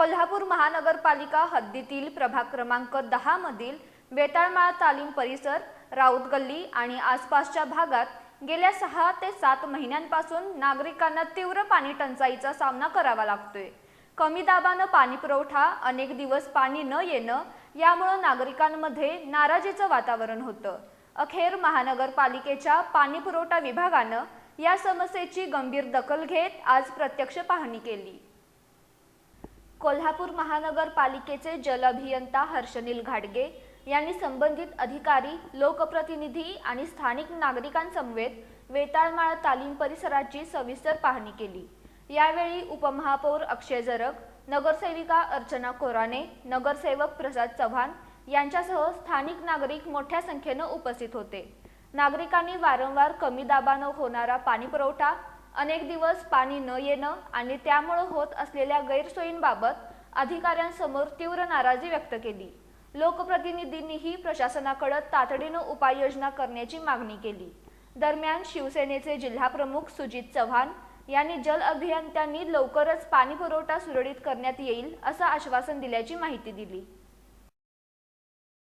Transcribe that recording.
कोल्हापूर महानगरपालिका हद्दीतील प्रभाग क्रमांक 10 मधील बेताळमाळ तालीम परिसर, राऊत गल्ली आणि आसपासच्या भागात गेल्या 6 ते 7 महिन्यांपासून नागरिकांना तीव्र पाणी टंचाईचा सामना करावा लागतोय। कमी दाबानं पाणी पुरवठा, अनेक दिवस पाणी न येणं यामुळे नागरिकांमध्ये नाराजीचं वातावरण होतं। अखेर महानगरपालिकेच्या पाणी पुरवठा विभागानं या समस्येची गंभीर दखल घेत आज प्रत्यक्ष पाहणी केली। कोल्हापूर महानगरपालिकेचे जल अभियंता हर्षनील घाटगे यांनी संबंधित अधिकारी, लोकप्रतिनिधी आणि स्थानिक नागरिकांसमवेत वेताळमाळ तालीम परिसराची सविस्तर पाहणी केली। यावेळी उपमहापौर अक्षय जरग, नगरसेविका अर्चना कोराणे, नगरसेवक प्रसाद चव्हाण यांच्यासह स्थानिक नागरिक मोठ्या संख्येने उपस्थित होते। नागरिकांनी वारंवार कमी दाबानं होणारा पाणी पुरवठा, अनेक दिवस पाणी न येणं आणि त्यामुळे होत असलेल्या गैरसोयींबाबत अधिकाऱ्यांसमोर तीव्र नाराजी व्यक्त केली। लोकप्रतिनिधींनीही प्रशासनाकडे तातडीने उपाययोजना करण्याची मागणी केली। दरम्यान शिवसेनेचे जिल्हाप्रमुख सुजित चव्हाण यांनी जल अभियंत्यांनी लवकरच पाणी पुरवठा सुरळीत करण्यात येईल असं आश्वासन दिल्याची माहिती दिली।